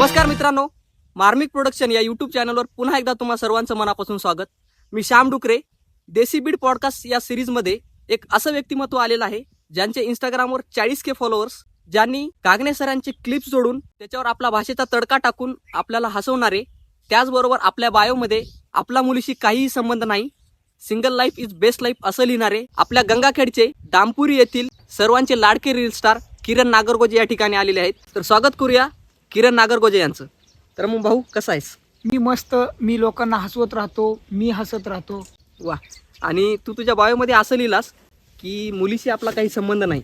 नमस्कार मित्रांनो, मार्मिक प्रोडक्शन या यूट्यूब चॅनलवर पुन्हा एकदा तुम्हा सर्वांचं मनापासून स्वागत. मी श्याम डुकरे. देसी बीड पॉडकास्ट या सिरीजमध्ये एक असं व्यक्तिमत्व आलेलं आहे ज्यांचे इंस्टाग्रामवर 40K फॉलोअर्स, ज्यांनी कागणे सरांचे क्लिप्स जोडून त्याच्यावर आपला भाषेचा तडका टाकून आपल्याला हसवणारे, त्याचबरोबर आपल्या बायोमध्ये आपला मुलीशी काहीही संबंध नाही, single life is best life असं लिहिणारे, आपल्या गंगाखेडचे दामपुरी येथील सर्वांचे लाडके रील स्टार किरण नागरगोजे या ठिकाणी आलेले आहेत. तर स्वागत करूया किरण नागरगोजे यांचं. तर मग भाऊ, कसा आहेस? मी मस्त. मी लोकांना हसवत राहतो, मी हसत राहतो. वा. आणि तू तुझ्या बायोमध्ये असं लिहिलास की मुलीशी आपला काही संबंध नाही,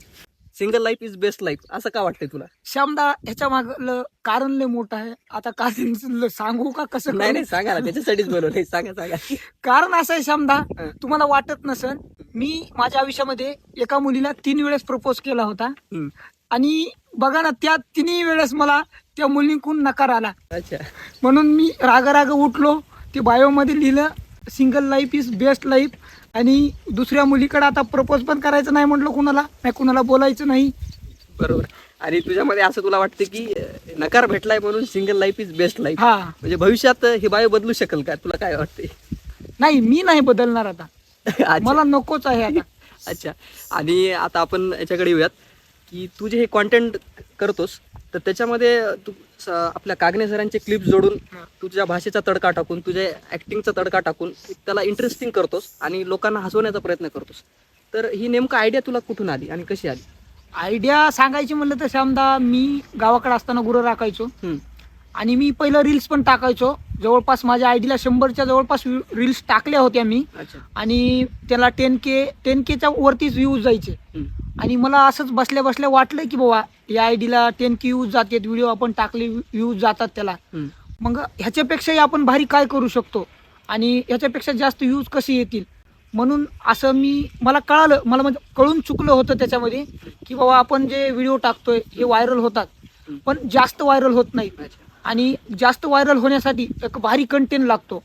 single life is best life. असं का वाटतंय तुला? श्यामदा, ह्याच्या मागलं कारण लय मोठं आहे. आता कारण सांगू का कसं? नाही नाही, सांगा ना, त्याच्यासाठीच बोलवलंय. सांगा सांगा. कारण असं आहे श्यामदा, तुम्हाला वाटत नसन, मी माझ्या आयुष्यामध्ये एका मुलीला 3 वेळेस प्रपोज केला होता. आणि बघा ना, त्या 3 वेळेस मला त्या मुलीकडून नकार आला. अच्छा. म्हणून मी राग उठलो, ते बायोमध्ये लिहिलं single life is best life. आणि दुसऱ्या मुलीकडे आता प्रपोज पण करायचं नाही म्हटलं, कुणाला बोलायचं नाही. बरोबर. आणि तुझ्यामध्ये असं तुला वाटतं की नकार भेटलाय म्हणून single life is best life. हा, म्हणजे भविष्यात हे बायो बदलू शकेल का? तुला काय वाटतंय? नाही, मी नाही बदलणार आता. अच्छा. मला नकोच आहे आता. अच्छा. आणि आता आपण याच्याकडे येऊयात की तू जे हे कॉन्टेंट करतोस, तर त्याच्यामध्ये तू आपल्या कागणे सरांचे क्लिप्स जोडून तुझ्या भाषेचा तडका टाकून, तुझ्या ॲक्टिंगचा तडका टाकून त्याला इंटरेस्टिंग करतोस आणि लोकांना हसवण्याचा प्रयत्न करतोस. तर ही नेमकं आयडिया तुला कुठून आली आणि कशी आली? आयडिया सांगायची म्हणलं तर श्यामदा, मी गावाकडे असताना गुरं राखायचो आणि मी पहिलं रील्स पण टाकायचो. जवळपास माझ्या आयडीला 100च्या जवळपास रील्स टाकल्या होत्या मी. अच्छा. आणि त्याला 10Kच्या वरतीच व्ह्यूज जायचे. आणि मला असंच बसल्या बसल्या वाटलं की बाबा, या आयडीला 10K व्ह्यूज जातात, व्हिडिओ आपण टाकले व्ह्यूज जातात त्याला, मग ह्याच्यापेक्षाही आपण भारी काय करू शकतो आणि ह्याच्यापेक्षा जास्त व्ह्यूज कसे येतील. म्हणून असं मला कळालं, मला म्हणजे कळून चुकलं होतं त्याच्यामध्ये की बाबा, आपण जे व्हिडिओ टाकतोय हे व्हायरल होतात, पण जास्त व्हायरल होत नाही. आणि जास्त व्हायरल होण्यासाठी एक भारी कंटेंट लागतो.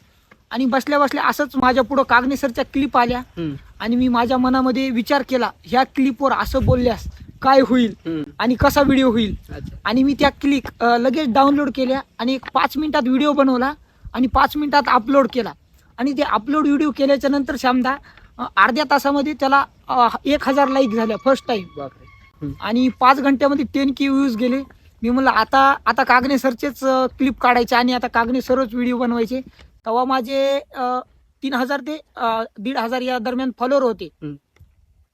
आणि बसल्या बसल्या असंच माझ्या पुढं कागणे सरच्या क्लिप आल्या आणि मी माझ्या मनामध्ये विचार केला, ह्या क्लिपवर असं बोलल्यास काय होईल आणि कसा व्हिडिओ होईल. आणि मी त्या क्लिप लगेच डाउनलोड केल्या आणि एक 5 मिनिटात व्हिडिओ बनवला आणि 5 मिनिटात अपलोड केला. आणि ते अपलोड व्हिडिओ केल्याच्या नंतर श्यामदा, अर्ध्या तासामध्ये त्याला 1000 लाईक झाल्या फर्स्ट टाइम. आणि 5 घंट्यामध्ये 10K व्ह्यूज गेले. मी म्हणलं आता कागणे सरचेच क्लिप काढायचे आणि आता कागणे सरच व्हिडिओ बनवायचे. तेव्हा माझे 3000 ते 1500 या दरम्यान फॉलोअर होते.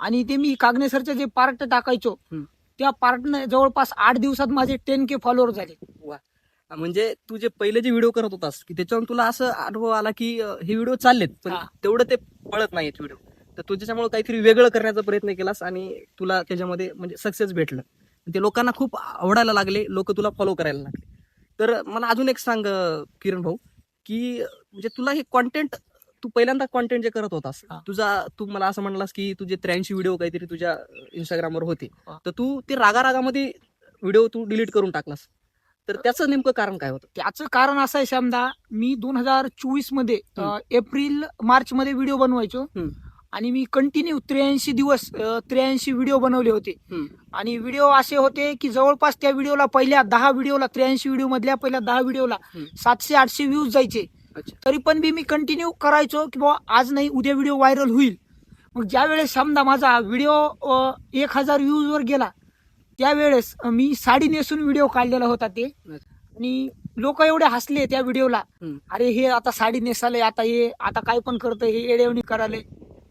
आणि ते मी कागणे सरचे जे पार्ट टाकायचो, त्या पार्टनं जवळपास 8 दिवसात माझे 10K फॉलोअर झाले. वा. म्हणजे तू जे पहिले जे व्हिडिओ करत होतास की त्याच्यावर तुला असं अनुभव आला की हे व्हिडिओ चाललेत, पण तेवढं ते पळत नाहीत व्हिडिओ, तर तू त्याच्यामुळे काहीतरी वेगळं करण्याचा प्रयत्न केलास आणि तुला त्याच्यामध्ये म्हणजे सक्सेस भेटलं. ते लोकांना खूप आवडायला लागले, लोक तुला फॉलो करायला लागले. तर मला अजून एक सांग किरण भाऊ, की म्हणजे तुला हे कॉन्टेंट, तू पहिल्यांदा कॉन्टेंट जे करत होतास, तू मला असं म्हणलास की तुझे 83 व्हिडिओ काहीतरी तुझ्या इंस्टाग्रामवर होते, तर तू ते रागारागामध्ये व्हिडिओ तू डिलीट करून टाकलास. तर त्याचं नेमकं कारण काय होतं? त्याचं कारण असं आहे श्यामदा, मी 2024 मध्ये एप्रिल मार्च मध्ये व्हिडिओ बनवायचो आणि मी कंटिन्यू 83 दिवस 83 व्हिडिओ बनवले होते. आणि व्हिडिओ असे होते की जवळपास त्या व्हिडिओला, पहिल्या 10 व्हिडिओला, 83 व्हिडिओ मधल्या पहिल्या 10 व्हिडिओला 700-800 व्ह्यूज जायचे. तरी पण मी कंटिन्यू करायचो की बाबा, आज नाही उद्या व्हिडिओ व्हायरल होईल. मग ज्या वेळेस समजा माझा व्हिडिओ 1000 व्ह्यूजवर गेला, त्यावेळेस मी साडी नेसून व्हिडिओ काढलेला होता ते. आणि लोक एवढे हसले त्या व्हिडिओला, अरे हे आता साडी नेसाले, आता काय पण करतं, हे येडेवणी करायला.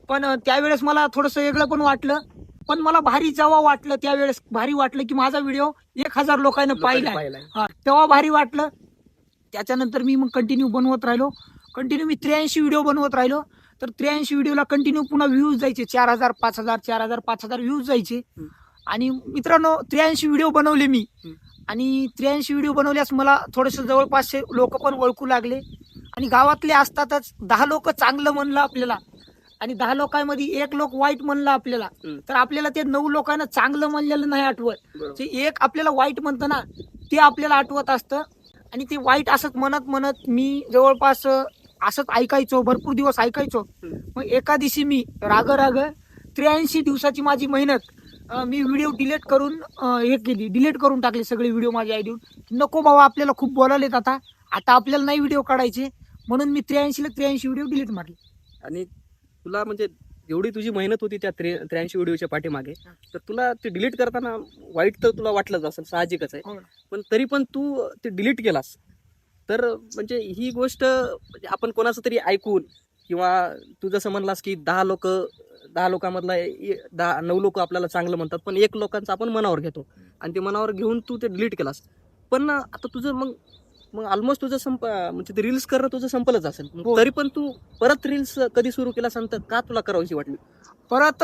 पण त्यावेळेस मला थोडंसं वेगळं पण वाटलं, पण मला भारी जेव्हा वाटलं, त्यावेळेस भारी वाटलं की माझा व्हिडिओ 1000 लोकांना पाहिला. तेव्हा भारी वाटलं. त्याच्यानंतर मी मग कंटिन्यू बनवत राहिलो. मी 83 व्हिडिओ बनवत राहिलो. तर 83 व्हिडिओला कंटिन्यू पुन्हा व्ह्यूज जायचे, 4000, 5000, 4000, 5000 व्ह्यूज जायचे. आणि मित्रांनो, 83 व्हिडिओ बनवले मी. आणि 83 व्हिडिओ बनवल्यास मला थोडेसे जवळपासचे लोक पण ओळखू लागले. आणि गावातले असतातच, 10 लोक चांगलं म्हणलं आपल्याला आणि 10 लोकांमध्ये 1 लोक वाईट म्हणलं आपल्याला, तर आपल्याला ते 9 लोकांना चांगलं म्हणलेलं नाही आठवत. जे एक आपल्याला वाईट म्हणतं ना, ते आपल्याला आठवत असतं. आणि ते वाईट असंच म्हणत मी जवळपास असंच ऐकायचो, भरपूर दिवस ऐकायचो. मग एका दिवशी मी राग 83 दिवसाची माझी मेहनत मी व्हिडिओ डिलीट करून डिलीट करून टाकले सगळे व्हिडिओ माझ्या आयडीवर. नको बाबा, आपल्याला खूप बोलायलेत आता आपल्याला नाही व्हिडिओ काढायचे, म्हणून मी 83 व्हिडिओ डिलीट मारले. आणि तुला म्हणजे एवढी तुझी मेहनत होती त्या 83 व्हिडिओच्या पाठीमागे, तर तुला ते डिलीट करताना वाईट तर तुला वाटलंच असेल, साहजिकच आहे. पण तरी पण तू ते डिलीट केलास, तर म्हणजे ही गोष्ट म्हणजे आपण कोणाचं तरी ऐकून, किंवा तू जसं म्हणलास की 10 लोकांमधला 9 लोक आपल्याला चांगलं म्हणतात, पण 1 लोकांचं आपण मनावर घेतो आणि ते मनावर घेऊन तू ते डिलीट केलास. पण आता तुझं मग ऑलमोस्ट तुझं म्हणजे ते रील्स करणं तुझं संपलंच असेल. तरी पण तू परत रील्स कधी सुरू केलास आणि का तुला करावीशी वाटली? परत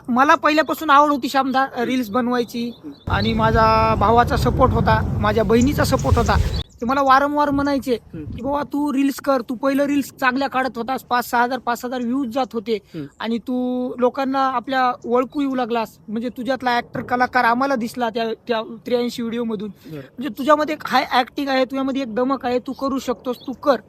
मला पहिल्यापासून आवड होती श्यामदा रील्स बनवायची, आणि माझा भावाचा सपोर्ट होता, माझ्या बहिणीचा सपोर्ट होता. ते मला वारंवार म्हणायचे की बाबा तू रील्स कर, तू पहिलं रील्स चांगल्या काढत होतास, 5,000 व्ह्यूज जात होते, आणि तू लोकांना आपल्या ओळखू येऊ लागलास, म्हणजे तुझ्यातला ऍक्टर कलाकार आम्हाला दिसला त्या 83 व्हिडिओ मधून. म्हणजे तुझ्यामध्ये एक हाय ऍक्टिंग आहे, तुझ्यामध्ये एक दमक आहे, तू करू शकतोस, तू कर.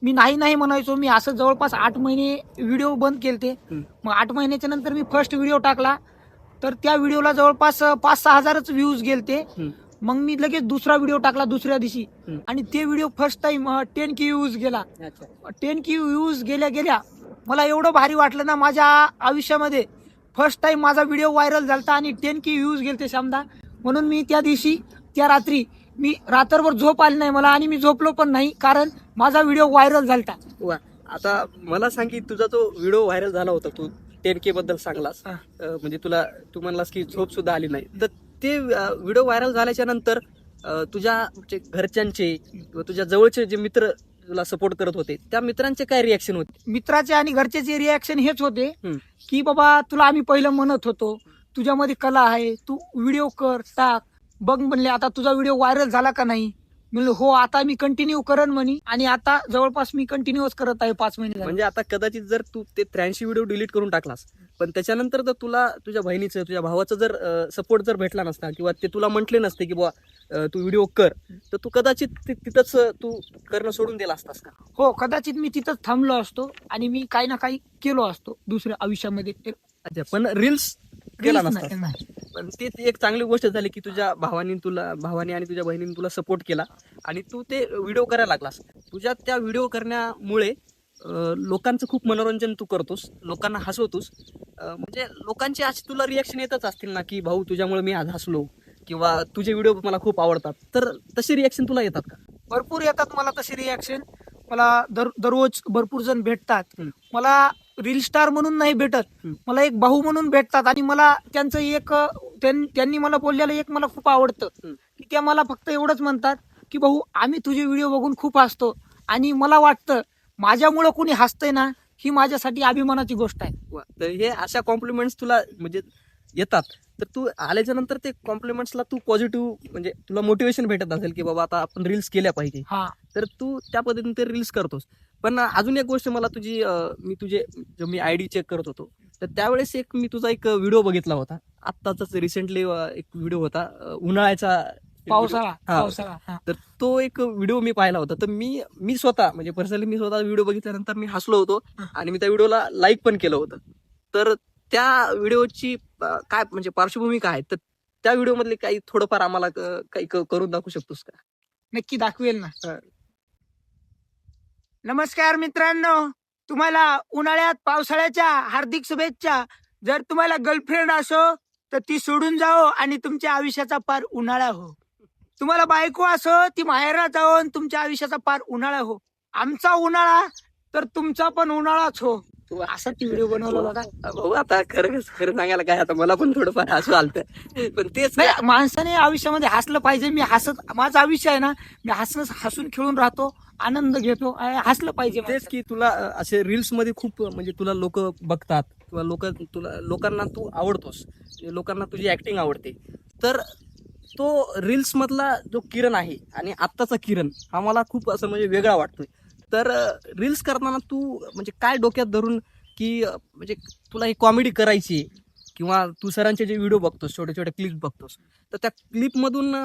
मी नाही म्हणायचो. मी असं जवळपास 8 महिने व्हिडिओ बंद केलते. मग 8 महिन्याच्या नंतर मी फर्स्ट व्हिडिओ टाकला, तर त्या व्हिडिओला जवळपास 5-6 हजारच व्ह्यूज गेलते. मग मी लगेच दुसरा व्हिडिओ टाकला दुसऱ्या दिवशी, आणि ते video first time 10K views गेला. 10K व्ह्यूज गेल्या मला एवढं भारी वाटलं ना, माझ्या आयुष्यामध्ये फर्स्ट टाइम माझा व्हिडिओ व्हायरल झालता आणि 10K व्ह्यूज गेलते श्यामदा. म्हणून मी त्या दिवशी त्या रात्री मी रात्रभर झोप आली नाही मला, आणि मी झोपलो पण नाही, कारण माझा व्हिडिओ व्हायरल झालता. आता मला सांग की तुझा तो व्हिडिओ व्हायरल झाला होता, तू 10K बद्दल सांगलास, म्हणजे तू म्हणलास की झोप सुद्धा आली नाही, तर ते व्हिडिओ व्हायरल झाल्याच्या नंतर तुझ्या म्हणजे घरच्यांचे किंवा तुझ्या जवळचे जे मित्र तुला सपोर्ट करत होते, त्या मित्रांचे काय रिॲक्शन होते? मित्राचे आणि घरचे रिॲक्शन हेच होते की बाबा तुला आम्ही पहिलं म्हणत होतो, तुझ्यामध्ये कला आहे, तू व्हिडिओ कर, टाक, बघ म्हणले आता तुझा व्हिडिओ व्हायरल झाला का नाही. म्हणलं हो, आता मी कंटिन्यू करन म्हणी, आणि आता जवळपास मी कंटिन्यूच करत आहे 5 महिने. म्हणजे आता कदाचित जर तू ते 83 व्हिडिओ डिलीट करून टाकलास, पण त्याच्यानंतर जर तुला तुझ्या बहिणीचं, तुझ्या भावाचं जर सपोर्ट जर भेटला नसता, किंवा ते तुला म्हटले नसते की बुवा तू व्हिडिओ कर, तर तू कदाचित तिथंच तू करणं सोडून दिला असतास का? हो, कदाचित मी तिथंच थांबलो असतो, आणि मी काही ना काही केलो असतो दुसऱ्या आयुष्यामध्ये. अच्छा, पण रील्स केला नसता. नाही. पण ती एक चांगली गोष्ट झाली की तुझ्या भावानी आणि तुझ्या बहिणीने तुला सपोर्ट केला, आणि तू ते व्हिडिओ करायला लागलास. तुझ्या त्या व्हिडिओ करण्यामुळे लोकांचं खूप मनोरंजन तू करतोस, लोकांना हसवतोस. म्हणजे लोकांचे आज तुला रिॲक्शन येतच असतील ना की भाऊ तुझ्यामुळे मी आज हसलो, किंवा तुझे व्हिडिओ मला खूप आवडतात, तर तशी रिॲक्शन तुला येतात का? भरपूर येतात मला तशी रिॲक्शन. मला दररोज भरपूर जण भेटतात. मला रील स्टार म्हणून नाही भेटत, मला एक भाऊ म्हणून भेटतात, आणि मला त्यांचं त्यांनी मला बोललेलं एक मला खूप आवडतं की त्या मला फक्त एवढंच म्हणतात की भाऊ आम्ही तुझे व्हिडिओ बघून खूप हसतो, आणि मला वाटतं माझ्यामुळं कोणी हसतंय ना, ही माझ्यासाठी अभिमानाची गोष्ट आहे. तर हे अशा कॉम्प्लिमेंट्स तुला म्हणजे येतात, तर तू आल्याच्या नंतर ते कॉम्प्लिमेंट्सला तू पॉझिटिव्ह म्हणजे तुला मोटिवेशन भेटत असेल की बाबा आता आपण रील्स केल्या पाहिजे, तर तू त्या पद्धतीने ते रील्स करतोस. पण अजून एक गोष्ट मला मी आयडी चेक करत होतो, तर त्यावेळेस मी तुझा एक व्हिडिओ बघितला होता, आत्ताच रिसेंटली एक व्हिडिओ होता उन्हाळ्याचा पावसाळा. तर तो एक व्हिडिओ मी पाहिला होता. तर मी स्वतः म्हणजे पर्सनली मी स्वतः व्हिडिओ बघितल्यानंतर मी हसलो होतो, आणि मी त्या व्हिडिओला लाईक पण केलं होतं. तर त्या व्हिडिओची काय म्हणजे पार्श्वभूमी काय आहे, तर त्या व्हिडिओ मधले काही थोडंफार आम्हाला काही करून दाखवू शकतोस का? नक्की दाखवेल ना. नमस्कार मित्रांनो, तुम्हाला उन्हाळ्यात पावसाळ्याच्या हार्दिक शुभेच्छा. जर तुम्हाला गर्लफ्रेंड असो तर ती सोडून जाओ आणि तुमच्या आयुष्याचा पार उन्हाळा हो. तुम्हाला बायको असो ती माहेरात जाऊन तुमच्या आयुष्याचा पार उन्हाळा हो. आमचा उन्हाळा तर तुमचा पण उन्हाळाच हो. असा ती व्हिडिओ बनवला होता. भाऊ आता खरं सांगायला काय, आता मला पण थोडंफार हसू आलतं, पण तेच नाही, माणसाने आयुष्यामध्ये हसलं पाहिजे. मी माझं आयुष्य आहे ना, मी हसून खेळून राहतो, आनंद घेतो, हसलं पाहिजे. तेच की तुला असे रील्स मध्ये खूप म्हणजे तुला लोक बघतात, किंवा लोकांना तू आवडतोस, लोकांना तुझी ऍक्टिंग आवडते. तर तो रील्स मधला जो किरण आहे आणि आत्ताचा किरण हा मला खूप असं म्हणजे वेगळा वाटतोय. तर रील्स करताना तू म्हणजे काय डोक्यात धरून की म्हणजे तुला ही कॉमेडी करायची, किंवा तू सरांचे जे व्हिडिओ बघतोस, छोटे छोटे क्लिप बघतोस, तर त्या क्लिपमधून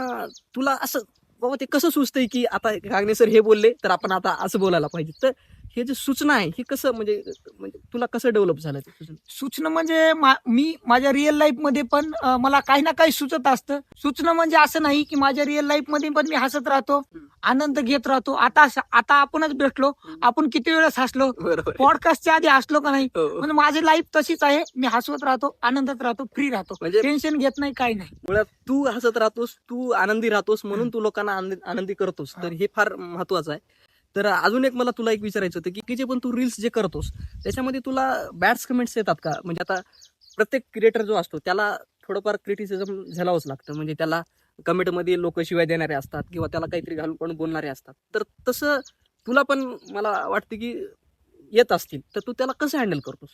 तुला असं बाबा ते कसं सुचतंय की आता कागणे सर हे बोलले तर आपण आता असं बोलायला पाहिजे, तर हे जे सूचना आहे ही कसं म्हणजे म्हणजे तुला कसं डेव्हलप झालं ते सूचना? सूचना म्हणजे मी माझ्या रिअल लाईफ मध्ये पण मला काही ना काही सुचत असतं. सूचना म्हणजे असं नाही की माझ्या रिअल लाईफ मध्ये पण मी हसत राहतो, आनंद घेत राहतो. आता आपणच भेटलो, आपण किती वेळेस हसलो, बरोबर. पॉडकास्टच्या आधी हसलो का नाही. हो. म्हणजे माझी लाईफ तशीच आहे. मी हसवत राहतो, आनंदात राहतो, फ्री राहतो, म्हणजे टेन्शन घेत नाही, काही नाही. मुळात तू हसत राहतोस, तू आनंदी राहतोस म्हणून तू लोकांना आनंदी करतोस. तर हे फार महत्वाचं आहे. तर अजून एक मला तुला एक विचारायचं होतं की जे पण तू रील्स जे करतोस त्याच्यामध्ये तुला बॅड्स कमेंट्स येतात का? म्हणजे आता प्रत्येक क्रिएटर जो असतो त्याला थोडंफार क्रिटिसिझम झेलावंच लागतं. म्हणजे त्याला कमेंटमध्ये लोक शिवाय देणारे असतात किंवा त्याला काहीतरी घालून पण बोलणारे असतात. तर तसं तुला पण मला वाटतं की येत असतील, तर तू त्याला कसं हँडल करतोस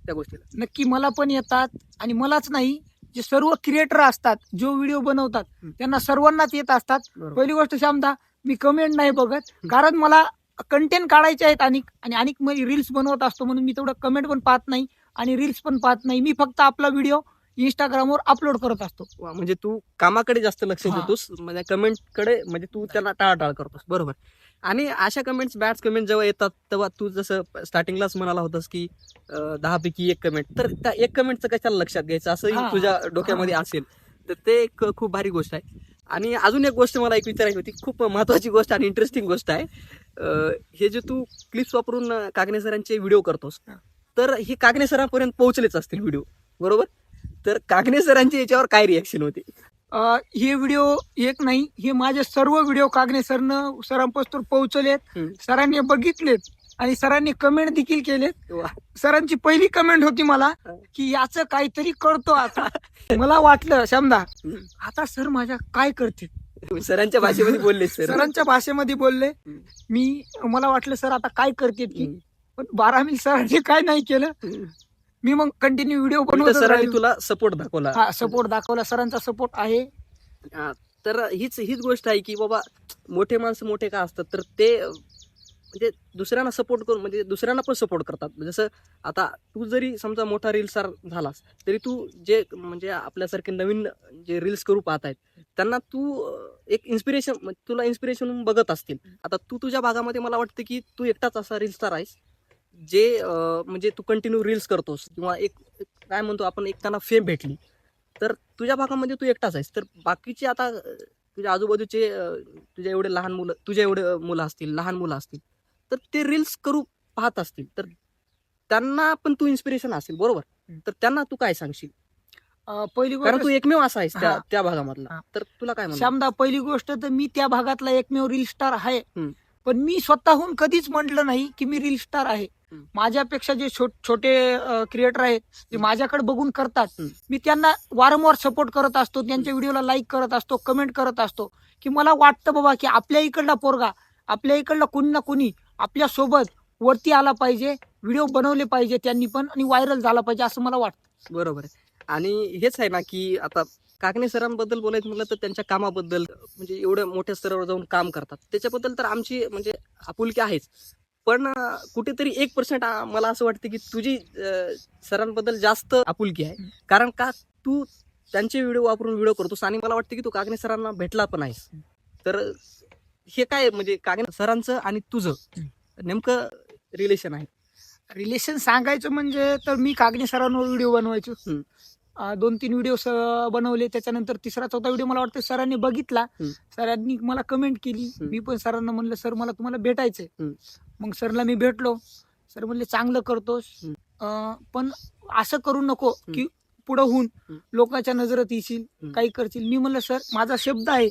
त्या गोष्टीला? नक्की मला पण येतात, आणि मलाच नाही, जे सर्व क्रिएटर असतात, जो व्हिडिओ बनवतात, त्यांना सर्वांनाच येत असतात. बरोबर. पहिली गोष्ट शामदा, मी कमेंट नाही बघत, कारण मला कंटेंट काढायचे आहेत. आणि मी रील्स बनवत असतो म्हणून मी तेवढं कमेंट पण पाहत नाही आणि रील्स पण पाहत नाही. मी फक्त आपला व्हिडिओ इंस्टाग्रामवर अपलोड करत असतो. वा, म्हणजे तू कामाकडे जास्त लक्ष हा. देतोस, म्हणजे कमेंटकडे म्हणजे तू त्याला टाळाटाळ करतोस. बरोबर. आणि अशा कमेंट्स बॅड कमेंट जेव्हा येतात तेव्हा तू जसं स्टार्टिंगलाच म्हणाला होतास की 10 पैकी 1 कमेंट, तर त्या 1 कमेंटचं कशाला लक्षात घ्यायचं असंही हा. तुझ्या डोक्यामध्ये असेल, तर ते एक खूप भारी गोष्ट आहे. आणि अजून एक गोष्ट मला एक विचारायची होती, खूप महत्वाची गोष्ट आणि इंटरेस्टिंग गोष्ट आहे. हे जे तू क्लिप्स वापरून कागणे सरांचे व्हिडिओ करतोस, तर हे कागणे सरांपर्यंत पोहोचलेच असतील व्हिडिओ, बरोबर? तर कागणे सरांची याच्यावर काय रिॲक्शन होती? हे व्हिडिओ एक नाही, हे माझे सर्व व्हिडिओ कागणे सरांपासून पोहोचलेत. सरांनी बघितलेत आणि सरांनी कमेंट देखील केलेत. वा. सरांची पहिली कमेंट होती मला की याचं काहीतरी करतो आता. मला वाटलं शामदा, आता सर माझ्या काय करतील. सरांच्या भाषेमध्ये बोलले सर. सरांच्या भाषेमध्ये बोलले. मला वाटलं सर आता काय करतील की, पण 12 मिनिट सरांनी काय नाही केलं. मी मग कंटिन्यू व्हिडिओ बनवत सरांनी राहिलो. तुला सपोर्ट दाखवला. हा, सपोर्ट दाखवला, सरांचा सपोर्ट आहे. हा, तर हीच गोष्ट आहे की बाबा मोठे माणसं मोठे का असतात, तर ते म्हणजे दुसऱ्यांना सपोर्ट करून म्हणजे दुसऱ्यांना पण सपोर्ट करतात. जसं आता तू जरी समजा मोठा रील स्टार झालास तरी तू जे म्हणजे आपल्यासारखे नवीन जे रील्स करू पाहत आहेत त्यांना तू एक इन्स्पिरेशन, तुला इन्स्पिरेशन बघत असतील. आता तू तुझ्या भागामध्ये मला वाटतं की तू एकटाच असा रील स्टार आहेस जे म्हणजे तू कंटिन्यू रील्स करतोस किंवा एक काय म्हणतो आपण, एक त्यांना फेम भेटली, तर तुझ्या भागामध्ये तू एकटाच आहेस. तर बाकीचे आता तुझ्या आजूबाजूचे तुझ्या एवढे लहान मुलं, तुझ्या एवढे मुलं असतील, लहान मुलं असतील, तर ते रील्स करू पाहत असतील, तर त्यांना पण तू इन्स्पिरेशन असेल, बरोबर? तर त्यांना तू काय सांगशील? पहिली कारण तू गोष्ट एकमेव असा आहेस हा. त्या भागामधला, हा. तर तुला काय म्हणणार? श्यामदा, पहिली गोष्ट तर मी त्या भागातला एकमेव रील स्टार आहे. हम्म. पण मी स्वतःहून कधीच म्हटलं नाही की मी रील स्टार आहे. माझ्यापेक्षा जे छोटे क्रिएटर आहेत, जे माझ्याकडे बघून करतात, मी त्यांना वारंवार सपोर्ट करत असतो, त्यांच्या व्हिडिओला लाईक करत असतो, कमेंट करत असतो. की मला वाटतं बाबा की आपल्या इकडला पोरगा, आपल्या इकडला कोणी ना कोणी आपल्या सोबत वरती आला पाहिजे, व्हिडिओ बनवले पाहिजे त्यांनी पण, आणि व्हायरल झाला पाहिजे, असं मला वाटतं. बरोबर आहे. आणि हेच आहे ना की आता कागणे सरांबद्दल बोलायचं म्हटलं तर त्यांच्या कामाबद्दल, म्हणजे एवढ्या मोठ्या स्तरावर जाऊन काम करतात त्याच्याबद्दल तर आमची म्हणजे आपुलकी आहेच. पण कुठेतरी 1% मला असं वाटतं की तुझी सरांबद्दल जास्त आपुलकी आहे. कारण का तू त्यांचे व्हिडिओ वापरून व्हिडिओ करतोस आणि मला वाटतं की तू कागणे सरांना भेटला पण आहेस. तर हे काय म्हणजे कागणे सरांचं आणि तुझं नेमकं रिलेशन आहे? रिलेशन सांगायचं म्हणजे तर मी कागणे सरांवर व्हिडिओ बनवायचो. 2-3 व्हिडिओ बनवले. त्याच्यानंतर 3रा-4था व्हिडिओ मला वाटतं सरांनी बघितला. सरांनी मला कमेंट केली. मी पण सरांना म्हणलं सर मला तुम्हाला भेटायचंय. मग सरला मी भेटलो. सर म्हणले चांगलं करतोस, पण असं करू नको की पुढं होऊन लोकांच्या नजरेत येशील, काही करशील. मी म्हणलं सर माझा शब्द आहे,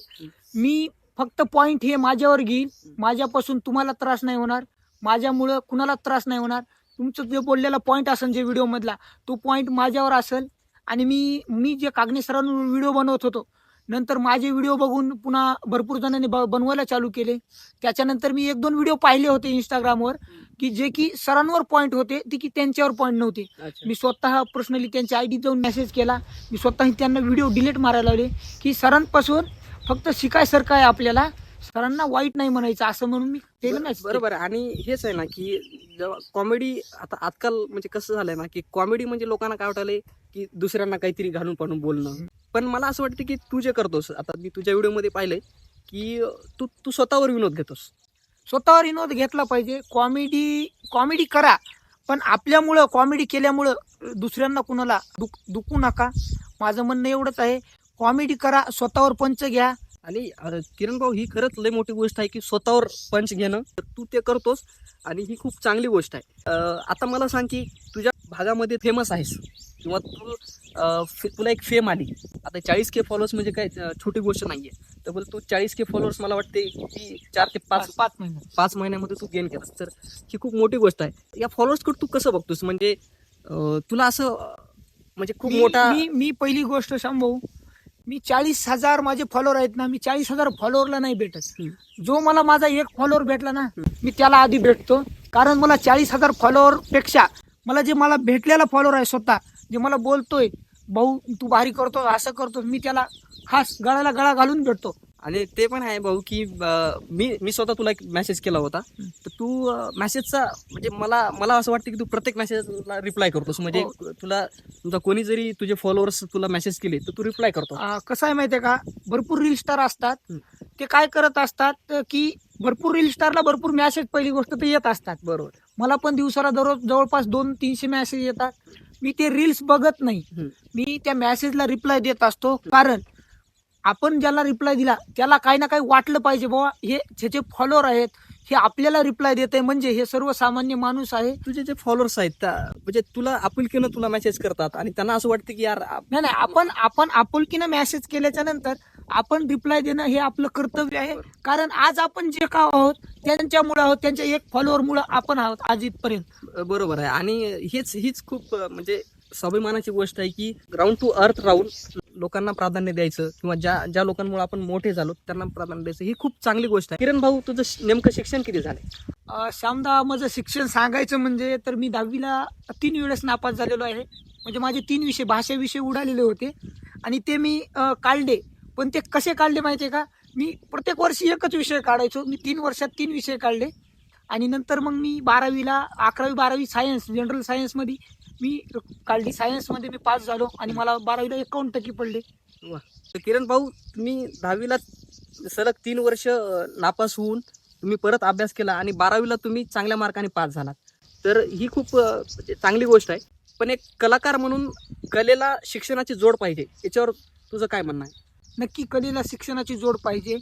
मी फक्त पॉइंट हे माझ्यावर घेईल, माझ्यापासून तुम्हाला त्रास नाही होणार, माझ्यामुळं कुणाला त्रास नाही होणार. तुमचं जे बोललेला पॉईंट असेल जे व्हिडिओ मधला, तो पॉईंट माझ्यावर असेल. आणि मी जे कागणे सरांवर व्हिडिओ बनवत होतो, नंतर माझे व्हिडिओ बघून पुन्हा भरपूर जणांनी बनवायला चालू केले. त्याच्यानंतर मी 1-2 व्हिडिओ पाहिले होते इंस्टाग्रामवर की जे की सरांवर पॉईंट होते, ती की त्यांच्यावर पॉईंट नव्हते. मी स्वतः पर्सनली त्यांच्या आयडी जाऊन मेसेज केला. मी स्वतः त्यांना व्हिडिओ डिलीट मारायला लावले की सरांपासून फक्त शिकायसारखं आहे आपल्याला, सरांना वाईट नाही म्हणायचं असं म्हणून मी केलं नाही. बरोबर. आणि हेच आहे ना की जेव्हा कॉमेडी आता आजकाल म्हणजे कसं झालंय ना की कॉमेडी म्हणजे लोकांना काय वाटायलंय की दुसऱ्यांना काहीतरी घालून पाडून बोलणं. पण मला असं वाटतं की तू जे करतोस, आता मी तुझ्या व्हिडिओमध्ये पाहिलंय की तू स्वतःवर विनोद घेतोस. स्वतःवर विनोद घेतला पाहिजे. कॉमेडी करा, पण आपल्यामुळं कॉमेडी केल्यामुळं दुसऱ्यांना कुणाला दुखू नका. माझं म्हणणं एवढंच आहे. कॉमेडी करा, स्वतःवर पंच घ्या. आणि किरण भाऊ, ही खरंच लय मोठी गोष्ट आहे की स्वतःवर पंच घेणं. तर तू ते करतोस आणि ही खूप चांगली गोष्ट आहे. आता मला सांग की तुझ्या भागामध्ये फेमस आहेस किंवा तुला एक फेम आली. आता 40K फॉलोअर्स म्हणजे काय छोटी गोष्ट नाही आहे. तर बोल, तू 40K फॉलोअर्स मला वाटते की 4 ते 5 महिन्यामध्ये तू गेन केलास. तर ही खूप मोठी गोष्ट आहे. या फॉलोअर्सकडे तू कसं बघतोस? म्हणजे तुला असं म्हणजे खूप मोठा मी पहिली गोष्ट सांगू, मी 40,000 माझे फॉलोअर आहेत ना, मी 40,000 फॉलोअरला नाही भेटत. जो मला माझा एक फॉलोअर भेटला ना, मी त्याला आधी भेटतो. कारण मला 40,000 फॉलोअर पेक्षा मला भेटलेला फॉलोअर आहे स्वतः, जे मला बोलतोय भाऊ तू भारी करतो, असं करतो, मी त्याला खास गळाला गळा घालून भेटतो. आणि ते पण आहे भाऊ की मी स्वतः तुला एक मेसेज केला होता. तर तू मेसेजचा म्हणजे मला असं वाटतं की तू प्रत्येक मेसेजला रिप्लाय करतोस. म्हणजे तुझा कोणी जरी तुझे फॉलोअर्स तुला मेसेज केले तर तू रिप्लाय करतो. कसं आहे माहितीये का, भरपूर रील स्टार असतात, ते काय करत असतात की भरपूर रील स्टारला भरपूर मेसेज पहिली गोष्ट तर येत असतात. बरोबर. मला पण दिवसाला दररोज जवळपास 200-300 मेसेज येतात. मी ते रील्स बघत नाही, मी त्या मेसेजला रिप्लाय देत असतो. कारण आपण ज्याला रिप्लाय दिला त्याला काही ना काही वाटलं पाहिजे, बाबा हे ज्याचे फॉलोअर आहेत हे आपल्याला रिप्लाय देत आहे, म्हणजे हे सर्वसामान्य माणूस आहे. तुझे जे फॉलोअर्स आहेत म्हणजे तुला आपुलकीनं तुला मेसेज करतात आणि त्यांना असं वाटतं की यार नाही, आपण आपुलकीनं मेसेज केल्याच्या नंतर आपण रिप्लाय देणं हे आपलं कर्तव्य आहे. कारण आज आपण जे का आहोत त्यांच्यामुळे आहोत, त्यांच्या एक फॉलोअरमुळे आपण आहोत आज इथपर्यंत. बरोबर आहे. आणि हीच खूप म्हणजे स्वाभिमानाची गोष्ट आहे की ग्राउंड टू अर्थ राहून लोकांना प्राधान्य द्यायचं किंवा ज्या लोकांमुळे आपण मोठे झालो त्यांना प्राधान्य द्यायचं, ही खूप चांगली गोष्ट आहे. किरण भाऊ, तुझं नेमकं शिक्षण किती झालंय? श्यामदा, माझं शिक्षण सांगायचं म्हणजे तर मी 10वीला 3 वेळेस नापास झालेलो आहे. म्हणजे माझे 3 विषय भाषा विषय उडालेले होते आणि ते मी काढले. पण ते कसे काढले माहिती आहे का, मी प्रत्येक वर्षी एकच विषय काढायचो. मी 3 वर्षात 3 विषय काढले. आणि नंतर मग मी 12वीला 11वी-12वी सायन्स जनरल सायन्समध्ये मी काढली. सायन्समध्ये मी पास झालो आणि मला 12वीला 51% पडले. वा. तर किरण भाऊ, तुम्ही 10वीला सलग 3 वर्ष नापास होऊन तुम्ही परत अभ्यास केला आणि 12वीला तुम्ही चांगल्या मार्काने पास झालात. तर ही खूप म्हणजे चांगली गोष्ट आहे. पण एक कलाकार म्हणून कलेला शिक्षणाची जोड पाहिजे, याच्यावर तुझं काय म्हणणं आहे? नक्की, कलेला शिक्षणाची जोड पाहिजे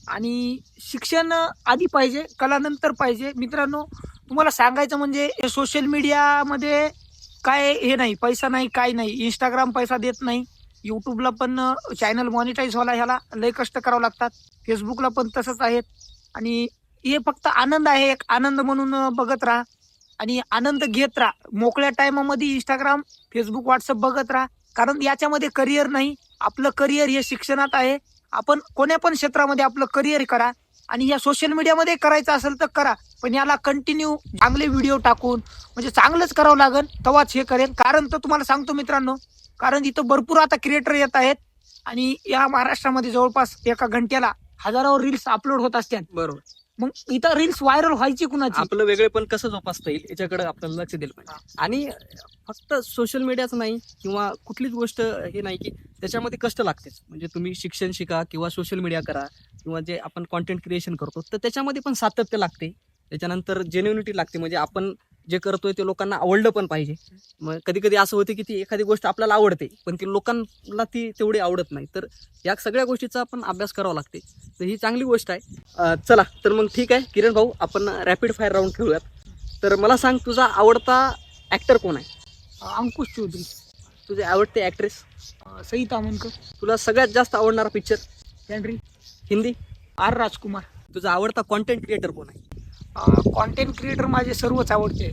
आणि शिक्षण आधी पाहिजे, कला नंतर पाहिजे. मित्रांनो, तुम्हाला सांगायचं म्हणजे सोशल मीडियामध्ये काय हे नाही, पैसा नाही, काय नाही. इंस्टाग्राम पैसा देत नाही, यूट्यूबला पण चॅनल मॉनिटाईज व्हायला ह्याला लय कष्ट करावं लागतात, फेसबुकला पण तसंच आहेत. आणि हे फक्त आनंद आहे, एक आनंद म्हणून बघत राहा आणि आनंद घेत राहा. मोकळ्या टायमामध्ये इंस्टाग्राम, फेसबुक, व्हॉट्सअप बघत राहा. कारण याच्यामध्ये करिअर नाही, आपलं करिअर हे शिक्षणात आहे. आपण कोण्या पण क्षेत्रामध्ये आपलं करिअर करा आणि या सोशल मीडियामध्ये करायचं असेल तर करा, पण याला कंटिन्यू चांगले व्हिडिओ टाकून म्हणजे चांगलंच करावं लागेल, तेव्हाच हे करेल. कारण तर तुम्हाला सांगतो मित्रांनो, कारण इथं भरपूर आता क्रिएटर येत आहेत आणि या महाराष्ट्रामध्ये जवळपास एका घंट्याला हजारो रील्स अपलोड होत असतात. बरोबर. मग इथं रील्स व्हायरल व्हायची कुणाची? आपलं वेगळे पण कसं जोपासता येईल याच्याकडे आपल्याला लक्ष दिलं पाहिजे. आणि फक्त सोशल मीडियाच नाही किंवा कुठलीच गोष्ट हे नाही की त्याच्यामध्ये कष्ट लागतेच. म्हणजे तुम्ही शिक्षण शिका किंवा सोशल मीडिया करा किंवा जे आपण कॉन्टेंट क्रिएशन करतो तर त्याच्यामध्ये पण सातत्य लागते. त्याच्यानंतर जेन्युनिटी लागते. म्हणजे आपण जे करतोय ते लोकांना आवडलं पण पाहिजे. मग कधी कधी असं होतं की ती एखादी गोष्ट आपल्याला आवडते पण ती लोकांना ती तेवढी आवडत नाही. तर या सगळ्या गोष्टीचा आपण अभ्यास करावा लागते. तर ही चांगली गोष्ट आहे. चला तर मग ठीक आहे किरण भाऊ, आपण रॅपिड फायर राऊंड खेळूयात. तर मला सांग, तुझा आवडता ॲक्टर कोण आहे? अंकुश चौधरी. तुझे आवडते ॲक्ट्रेस? सई तामणकर. तुला सगळ्यात जास्त आवडणारा पिक्चर? हेनरी. हिंदी? आर राजकुमार. तुझा आवडता कॉन्टेंट क्रिएटर कोण आहे? कॉन्टेंट क्रिएटर माझे सर्वच आवडते.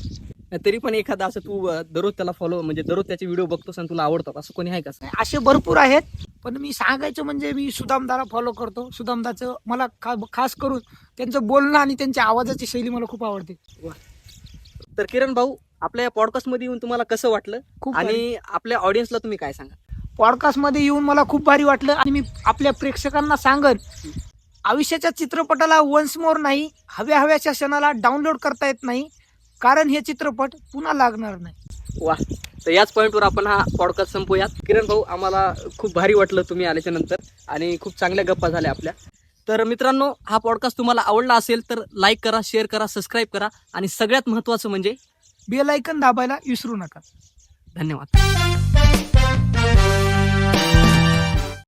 तरी पण एखादा असं तू दररोज त्याला फॉलो म्हणजे दररोज त्याचे व्हिडिओ बघतोस आणि तुला आवडतात असं कोणी आहे का? असे भरपूर आहेत, पण मी सांगायचं म्हणजे मी सुदामदाला फॉलो करतो. सुदामदाचं मला खास करून त्यांचं बोलणं आणि त्यांच्या आवाजाची शैली मला खूप आवडते. तर किरण भाऊ, आपल्या या पॉडकास्टमध्ये येऊन तुम्हाला कसं वाटलं खूप आणि आपल्या ऑडियन्सला तुम्ही काय सांगा? पॉडकास्टमध्ये येऊन मला खूप भारी वाटलं आणि मी आपल्या प्रेक्षकांना सांगन, आयुष्याच्या चित्रपटाला वन्स मोर नाही, हव्याच्या क्षणाला डाउनलोड करता येत नाही, कारण हे चित्रपट पुन्हा लागणार नाही. वा. तर याच पॉईंटवर आपण हा पॉडकास्ट संपूयात. किरण भाऊ, आम्हाला खूप भारी वाटलं तुम्ही आल्याच्या नंतर आणि खूप चांगल्या गप्पा झाल्या आपल्या. तर मित्रांनो, हा पॉडकास्ट तुम्हाला आवडला असेल तर लाईक करा, शेअर करा, सबस्क्राईब करा आणि सगळ्यात महत्त्वाचं म्हणजे बेल आयकन दाबायला विसरू नका. धन्यवाद.